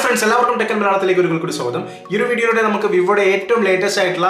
friends, എല്ലാവർക്കും tech and മലയാളത്തിലേക്ക് ഒരിക്കൽ കൂടി സ്വാഗതം. ഈ ഒരു വീഡിയോയിലൂടെ നമുക്ക് വിവോയുടെ ഏറ്റവും ലേറ്റസ്റ്റ് ആയിട്ടുള്ള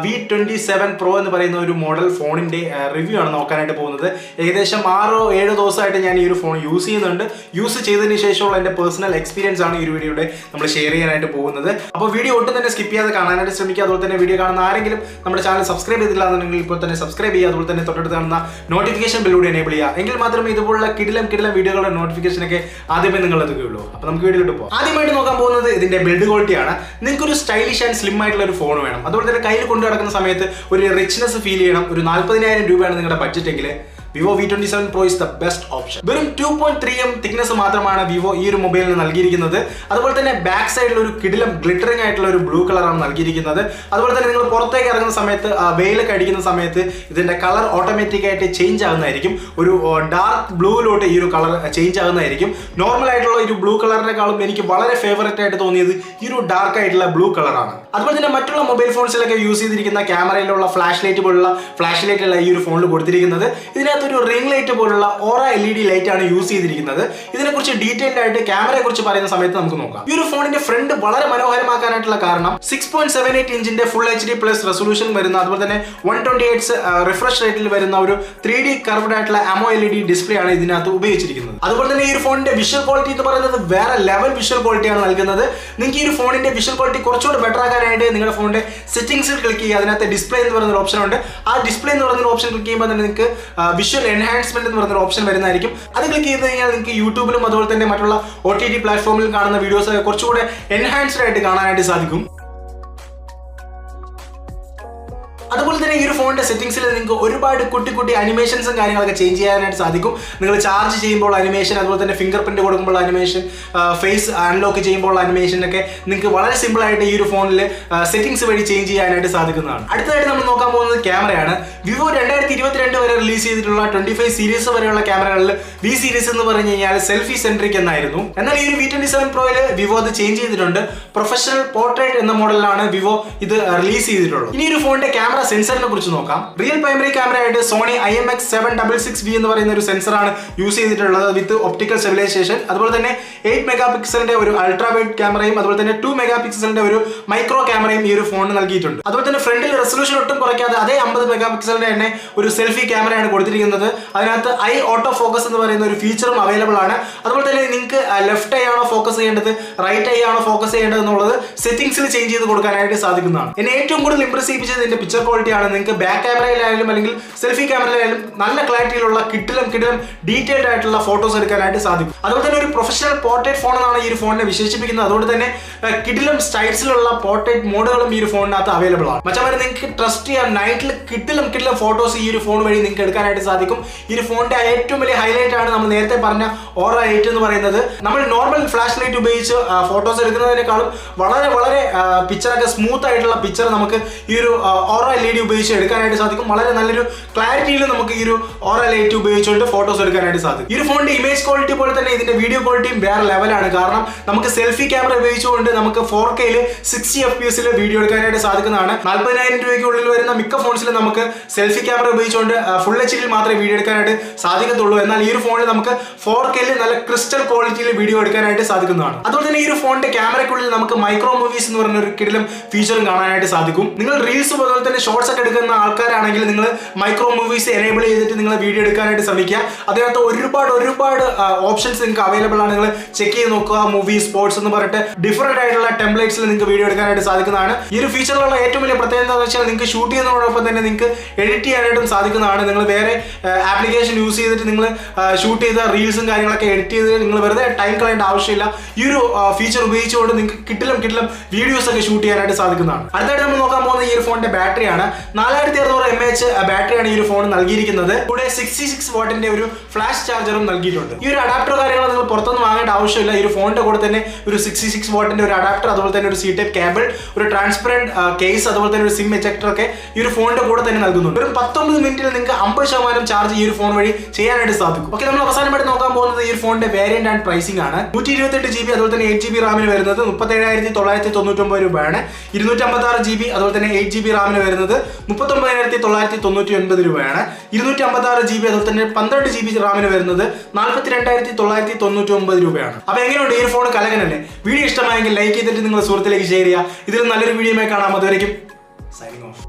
V27 Pro എന്ന് പറയുന്ന ഒരു മോഡൽ ഫോണിന്റെ റിവ്യൂ ആണ് നോക്കാനായിട്ട് പോകുന്നത്. ഏകദേശം 6-7 ദിവസമായിട്ട് ഞാൻ ഈ ഒരു ഫോൺ യൂസ് ചെയ്യുന്നുണ്ട്. യൂസ് ചെയ്തതിന് ശേഷമുള്ള എൻ്റെ പേഴ്സണൽ എക്സ്പീരിയൻസ് ആണ് ഈ ഒരു വീഡിയോയുടെ നമ്മൾ ഷെയർ ചെയ്യാനായിട്ട് പോകുന്നത്. അപ്പോൾ വീഡിയോ ഒട്ടും തന്നെ സ്കിപ്പ് ചെയ്യാതെ കാണാനായിട്ട് ശ്രമിക്കുക. അതുപോലെ തന്നെ വീഡിയോ കാണുന്ന ആരെങ്കിലും നമ്മുടെ ചാനൽ സബ്സ്ക്രൈബ് ചെയ്തില്ല എന്നുണ്ടെങ്കിൽ ഇപ്പോൾ തന്നെ സബ്സ്ക്രൈബ് ചെയ്യുക. അതുപോലെ തന്നെ തൊട്ടടുത്ത് കാണുന്ന നോട്ടിഫിക്കേഷൻ ബെല്ലൂടെ എനേബിൾ ചെയ്യുക. എങ്കിൽ മാത്രമേ ഇതുപോലുള്ള കിടിലം വീഡിയോകളുടെ നോട്ടിഫിക്കേഷൻ ഒക്കെ ആദ്യമേ നിങ്ങൾ എത്തുകയുള്ളൂ. അപ്പോൾ നമുക്ക് വീഡിയോയിലോട്ട് പോകാം. ആദ്യമായിട്ട് നോക്കാൻ പോകുന്നത് ഇതിന്റെ ബിൽഡ് ക്വാളിറ്റിയാണ്. നിങ്ങൾക്ക് ഒരു സ്റ്റൈലിഷ് ആൻഡ് സ്ലിം ആയിട്ടുള്ള ഒരു ഫോൺ വേണം. അതുപോലെ തന്നെ കയ്യിൽ കൊണ്ടു നടക്കുന്ന സമയത്ത് ഒരു റിച്ച്നെസ് ഫീൽ ചെയ്യണം. ഒരു 40,000 രൂപയാണ് നിങ്ങളുടെ ബഡ്ജറ്റ് എങ്കിൽ Vivo V27 Pro is the best option. വെറും 2.3mm തിക്നെസ് മാത്രമാണ് വിവോ ഈ ഒരു മൊബൈലിന് നൽകിയിരിക്കുന്നത്. അതുപോലെ തന്നെ ബാക്ക് സൈഡിൽ ഒരു കിടിലം ഗ്ലിറ്ററിംഗ് ആയിട്ടുള്ള ഒരു ബ്ലൂ കളറാണ് നൽകിയിരിക്കുന്നത്. അതുപോലെ തന്നെ നിങ്ങൾ പുറത്തേക്ക് ഇറങ്ങുന്ന സമയത്ത് വെയിലൊക്കെ അടിക്കുന്ന സമയത്ത് ഇതിന്റെ കളർ ഓട്ടോമാറ്റിക് ആയിട്ട് ചേഞ്ച് ആകുന്നതായിരിക്കും. ഒരു ഡാർക്ക് ബ്ലൂവിലോട്ട് ഈ ഒരു കളർ ചേഞ്ച് ആകുന്നതായിരിക്കും. നോർമൽ ആയിട്ടുള്ള ഒരു ബ്ലൂ കളറിനെക്കാളും എനിക്ക് വളരെ ഫേവറേറ്റ് ആയിട്ട് തോന്നിയത് ഈ ഒരു ഡാർക്ക് ആയിട്ടുള്ള ബ്ലൂ കളറാണ്. അതുപോലെ തന്നെ മറ്റുള്ള മൊബൈൽ ഫോൺസിലൊക്കെ യൂസ് ചെയ്തിരിക്കുന്ന ക്യാമറയിലുള്ള ഫ്ലാഷ് ലൈറ്റ് പോലുള്ള ഫ്ലാഷ് ലൈറ്റ് അല്ല ഈ ഒരു ഫോണിൽ കൊടുത്തിരിക്കുന്നത്. ഇതിനകത്ത് ഒരു റിംഗ് ലൈറ്റ് പോലുള്ള ഓറ LED ലൈറ്റ് ആണ് യൂസ് ചെയ്തിരിക്കുന്നത്. ഇതിനെക്കുറിച്ച് ഡീറ്റെയിൽഡ് ആയിട്ട് ക്യാമറയെ കുറിച്ച് പറയുന്ന സമയത്ത് നമുക്ക് നോക്കാം. ഈ ഒരു ഫോണിന്റെ ഫ്രണ്ട് വളരെ മനോഹരമാക്കാനായിട്ടുള്ള കാരണം 6.78 ഇഞ്ചിന്റെ ഫുൾ HD പ്ലസ് റെസൊല്യൂഷൻ വരുന്ന, അതുപോലെ തന്നെ 120 Hz റിഫ്രഷ് റേറ്റിൽ വരുന്ന ഒരു 3D കർവ്ഡ് ആയിട്ടുള്ള AMOLED ഡിസ്പ്ലേ ആണ് ഇതിനകത്ത് ഉപയോഗിച്ചിരിക്കുന്നത്. അതുപോലെ തന്നെ ഈ ഒരു ഫോണിന്റെ വിഷ്വൽ ക്വാളിറ്റി എന്ന് പറയുന്നത് വേറെ ലെവൽ വിഷ്വൽ ക്വാളിറ്റിയാണ് നൽകുന്നത്. നിങ്ങൾക്ക് ഈ ഒരു ഫോണിന്റെ വിഷ്വൽ ക്വാളിറ്റി കുറച്ചുകൂടി ബെറ്റർ ആക്കാനായിട്ട് നിങ്ങളുടെ ഫോണിന്റെ സെറ്റിംഗ്സിൽ ക്ലിക്ക് ചെയ്യുക. അതിനകത്ത് ഡിസ്പ്ലേ എന്ന് പറയുന്ന ഒരു ഓപ്ഷൻ ഉണ്ട്. ആ ഡിസ്പ്ലേ എന്ന് പറയുന്ന ഓപ്ഷൻ ക്ലിക്ക് ചെയ്യുമ്പോൾ തന്നെ നിങ്ങൾക്ക് വിഷ്വൽ എൻഹാൻസ്മെന്റ് എന്ന് പറയുന്ന ഓപ്ഷൻ വരുന്നതായിരിക്കും. അത് ക്ലിക്ക് ചെയ്ത് കഴിഞ്ഞാൽ നിങ്ങൾക്ക് യൂട്യൂബിലും അതുപോലെ തന്നെ മറ്റുള്ള OTT പ്ലാറ്റ്ഫോമിൽ കാണുന്ന വീഡിയോസ് കുറച്ചുകൂടെ എൻഹാൻസ്ഡ് ആയിട്ട് കാണാനായിട്ട് സാധിക്കും. അതുപോലെ തന്നെ ഈ ഒരു ഫോണിന്റെ സെറ്റിംഗ്സിൽ നിങ്ങൾക്ക് ഒരുപാട് കുട്ടി അനിമേഷൻസും കാര്യങ്ങളൊക്കെ ചേഞ്ച് ചെയ്യാനായിട്ട് സാധിക്കും. നിങ്ങൾ ചാർജ് ചെയ്യുമ്പോൾ അനിമേഷൻ, അതുപോലെ തന്നെ ഫിംഗർപ്രിന്റ് കൊടുക്കുമ്പോൾ അനിമേഷൻ, ഫേസ് അൺലോക്ക് ചെയ്യുമ്പോൾ അനിമേഷൻ ഒക്കെ നിങ്ങൾക്ക് വളരെ സിമ്പിൾ ആയിട്ട് ഈ ഒരു ഫോണിൽ സെറ്റിംഗ്സ് വഴി ചേഞ്ച് ചെയ്യാനായിട്ട് സാധിക്കുന്നതാണ്. അടുത്തതായിട്ട് നമ്മൾ നോക്കാൻ പോകുന്നത് ക്യാമറയാണ്. വിവോ 2022 വരെ റിലീസ് ചെയ്തിട്ടുള്ള 25 സീരീസ് വരെയുള്ള ക്യാമറകളിൽ V സീരീസ് എന്ന് പറഞ്ഞു കഴിഞ്ഞാൽ സെൽഫി സെൻട്രിക് എന്നായിരുന്നു. എന്നാൽ ഈ ഒരു V27 Proയിൽ വിവോ അത് ചേഞ്ച് ചെയ്തിട്ടുണ്ട്. പ്രൊഫഷണൽ പോർട്രേറ്റ് എന്ന മോഡലിലാണ് വിവോ ഇത് റിലീസ് ചെയ്തിട്ടുള്ളത്. ഇനി ഒരു ഫോണിന്റെ ക്യാമറ സെൻസറിനെ കുറിച്ച് നോക്കാം. റിയൽ പ്രൈമറി ക്യാമറ ആയിട്ട് സോണി IMX766V എന്ന് പറയുന്ന ഒരു സെൻസറാണ് യൂസ് ചെയ്തിട്ടുള്ളത് വിത്ത് ഒപ്റ്റിക്കൽ സ്റ്റെബിലൈസേഷൻ. അതുപോലെ തന്നെ 8 മെഗാ പിക്സലിന്റെ ഒരു അൾട്രാ വൈഡ് ക്യാമറയും അതുപോലെ തന്നെ 2 മെഗാ പിക്സലിന്റെ ഒരു മൈക്രോ ക്യാമറയും ഈ ഒരു ഫോണിന് നൽകിയിട്ടുണ്ട്. അതുപോലെ തന്നെ ഫ്രണ്ടിൽ റെസൊല്യൂഷൻ ഒട്ടും കുറയ്ക്കാതെ അതേ 50 മെഗാ പിക്സലിന്റെ തന്നെ ഒരു സെൽഫി ക്യാമറയാണ് കൊടുത്തിരിക്കുന്നത്. അതിനകത്ത് ഐ ഓട്ടോ ഫോക്കസ് എന്ന് പറയുന്ന ഒരു ഫീച്ചറും അവൈലബിൾ ആണ്. അതുപോലെ തന്നെ നിങ്ങൾക്ക് ലെഫ്റ്റ് ഐ ആണോ ഫോക്കസ് ചെയ്യേണ്ടത്, റൈറ്റ് ഐ ആണോ ഫോക്കസ് ചെയ്യേണ്ടത് എന്നുള്ളത് സെറ്റിംഗ്സിൽ ചേഞ്ച് ചെയ്ത് കൊടുക്കാനായിട്ട് സാധിക്കുന്നതാണ്. എന്നെ ഏറ്റവും കൂടുതൽ ഇംപ്രസ് ചെയ്യിപ്പിച്ചത് ഇതിന്റെ പിക്ചർ ക്വാളിറ്റി ആണ്. നിങ്ങൾക്ക് ബാക്ക് ക്യാമറയിലായാലും അല്ലെങ്കിൽ സെൽഫി ക്യാമറയിലായാലും നല്ല ക്ലാരിറ്റിയിലുള്ള കിടിലം ഡീറ്റെയിൽഡ് ആയിട്ടുള്ള ഫോട്ടോസ് എടുക്കാനായിട്ട് സാധിക്കും. അതുപോലെ തന്നെ ഒരു പ്രൊഫഷണൽ പോർട്രേറ്റ് ഫോൺ എന്നാണ് ഈ ഒരു ഫോണിനെ വിശേഷിപ്പിക്കുന്നത്. അതുകൊണ്ട് തന്നെ കിടിലം സ്റ്റൈൽസിലുള്ള പോർട്രേറ്റ് മോഡുകളും ഈ ഒരു ഫോണിനകത്ത് അവൈലബിൾ ആണ്. മറ്റവരെ നിങ്ങൾക്ക് ട്രസ്റ്റ് ചെയ്യാൻ നൈറ്റിൽ കിടിലം ഫോട്ടോസ് ഈ ഒരു ഫോൺ വഴി നിങ്ങൾക്ക് എടുക്കാനായിട്ട് സാധിക്കും. ഈ ഒരു ഫോണിന്റെ ഏറ്റവും വലിയ ഹൈലൈറ്റ് ആണ് നമ്മൾ നേരത്തെ പറഞ്ഞ ഓറ ലൈറ്റ് എന്ന് പറയുന്നത്. നമ്മൾ നോർമൽ ഫ്ലാഷ് ലൈറ്റ് ഉപയോഗിച്ച് ഫോട്ടോസ് എടുക്കുന്നതിനേക്കാളും വളരെ പിക്ചറൊക്കെ സ്മൂത്ത് ആയിട്ടുള്ള പിക്ചർ നമുക്ക് ഈ ഒരു ഓറ LED ഉപയോഗിച്ച് എടുക്കാനായിട്ട് സാധിക്കും. വളരെ നല്ലൊരു ക്ലാരിറ്റിയിൽ നമുക്ക് ഈ ഒരു ഓറ ലൈറ്റ് ഉപയോഗിച്ചുകൊണ്ട് ഫോട്ടോസ് എടുക്കാനായിട്ട് സാധിക്കും. ഈ ഒരു ഫോണിന്റെ ഇമേജ് ക്വാളിറ്റി പോലെ തന്നെ ഇതിന്റെ വീഡിയോ ക്വാളിറ്റിയും വേറെ ലെവലാണ്. കാരണം നമുക്ക് സെൽഫി ക്യാമറ ഉപയോഗിച്ചുകൊണ്ട് നമുക്ക് 4K 60 FPS വീഡിയോ എടുക്കാനായിട്ട് സാധിക്കുന്നതാണ്. 40,000 രൂപയ്ക്കുള്ളിൽ വരുന്ന മിക്ക ഫോൺസിലും നമുക്ക് സെൽഫി ക്യാമറ ഉപയോഗിച്ചുകൊണ്ട് ഫുൾ HD മാത്രമേ വീഡിയോ എടുക്കാനായിട്ട് സാധിക്കത്തുള്ളൂ. എന്നാൽ ഈ ഒരു ഫോണിൽ നമുക്ക് 4K നല്ല ക്രിസ്റ്റൽ ക്വാളിറ്റിയിൽ വീഡിയോ എടുക്കാനായിട്ട് സാധിക്കുന്നതാണ്. അതുപോലെ തന്നെ ഈ ഒരു ഫോണിന്റെ ക്യാമറയ്ക്കുള്ളിൽ നമുക്ക് മൈക്രോ മൂവീസ് എന്ന് പറയുന്ന ഒരു കിടിലം ഫീച്ചറും കാണാനായിട്ട് സാധിക്കും. നിങ്ങൾ റീൽസ് അതുപോലെ തന്നെ ഷോർട്സ് ഒക്കെ എടുക്കുന്ന ആൾക്കാരാണെങ്കിൽ നിങ്ങൾ മൈക്രോ മൂവീസ് എനേബിൾ ചെയ്തിട്ട് നിങ്ങൾ വീഡിയോ എടുക്കാനായിട്ട് ശ്രമിക്കുക. അതിനകത്ത് ഒരുപാട് ഓപ്ഷൻസ് നിങ്ങൾക്ക് അവൈലബിൾ ആണ്. നിങ്ങൾ ചെക്ക് ചെയ്ത് നോക്കുക. മൂവി, സ്പോർട്സ് എന്ന് പറഞ്ഞിട്ട് ഡിഫറെന്റ് ആയിട്ടുള്ള ടെംപ്ലേറ്റ്സിൽ നിങ്ങൾക്ക് വീഡിയോ എടുക്കാനായിട്ട് സാധിക്കുന്നതാണ്. ഈ ഒരു ഫീച്ചറിലുള്ള ഏറ്റവും വലിയ പ്രത്യേകത എന്താണെന്ന് വെച്ചാൽ നിങ്ങൾക്ക് ഷൂട്ട് ചെയ്യുന്നതോടൊപ്പം തന്നെ നിങ്ങൾക്ക് എഡിറ്റ് ചെയ്യാനായിട്ടും സാധിക്കുന്നതാണ്. നിങ്ങൾ വേറെ ആപ്ലിക്കേഷൻ യൂസ് ചെയ്തിട്ട് നിങ്ങൾ ഷൂട്ട് ചെയ്ത റീൽസും കാര്യങ്ങളൊക്കെ എഡിറ്റ് ചെയ്ത് നിങ്ങൾ വെറുതെ ടൈം കളയേണ്ട ആവശ്യമില്ല. ഈ ഒരു ഫീച്ചർ ഉപയോഗിച്ചുകൊണ്ട് നിങ്ങൾക്ക് കിടിലം വീഡിയോസ് ഒക്കെ ഷൂട്ട് ചെയ്യാനായിട്ട് സാധിക്കുന്നതാണ്. അടുത്തായിട്ട് നമ്മൾ നോക്കാൻ പോകുന്ന ഈ ഒരു ഫോണിന്റെ ബാറ്ററിയാണ്. 4600 mAh ബാറ്ററിയാണ് ഈ ഒരു ഫോൺ നൽകിയിരിക്കുന്നത്. കൂടെ 66 വാട്ടിന്റെ ഒരു ഫ്ലാഷ് ചാർജറും നൽകിയിട്ടുണ്ട്. ഈ ഒരു അഡാപ്റ്റർ കാര്യങ്ങൾ നിങ്ങൾ പുറത്തൊന്നും വാങ്ങേണ്ട ആവശ്യമില്ല. ഈ ഒരു ഫോണിന്റെ കൂടെ തന്നെ ഒരു 66 വാട്ടിന്റെ ഒരു അഡാപ്റ്റർ, അതുപോലെ തന്നെ ഒരു C-type കേബിൾ, ഒരു ട്രാൻസ്പെറന്റ് കേസ്, അതുപോലെ തന്നെ ഒരു സിം എജക്ടർ ഒക്കെ ഈ ഒരു ഫോണിന്റെ കൂടെ തന്നെ നൽകുന്നുണ്ട്. ഒരു 19 മിനിറ്റിൽ നിങ്ങൾക്ക് 50% ചാർജ് ഈ ഒരു ഫോൺ വഴി ചെയ്യാനായിട്ട് സാധിക്കും. ഓക്കെ, നമ്മൾ അവസാനമായിട്ട് നോക്കാൻ പോകുന്നത് ഈ ഒരു ഫോണിന്റെ വേരിയന്റ് ആൻഡ് പ്രൈസിംഗ് ആണ്. 128 GB അതുപോലെ തന്നെ 8 GB റാമിന് വരുന്നത് 37,999 രൂപയാണ്. 256 GB അതുപോലെ തന്നെ 8 GB റാമിന് വരുന്നത് വരുന്നത് 39,999 രൂപയാണ്. 256 GB അതുപോലെ തന്നെ 12 GB റാമിന് വരുന്നത് 42,999 രൂപയാണ്. അപ്പൊ എങ്ങനെയുണ്ട് ഈ ഒരു ഫോൺ? കലകനല്ലേ? വീഡിയോ ഇഷ്ടമായെങ്കിൽ ലൈക്ക് ചെയ്തിട്ട് നിങ്ങളുടെ സുഹൃത്തിലേക്ക് ഷെയർ ചെയ്യുക. ഇതിൽ നല്ലൊരു വീഡിയോയുമായി കാണാം. അതുവരെയും സൈനിങ് ഓഫ്.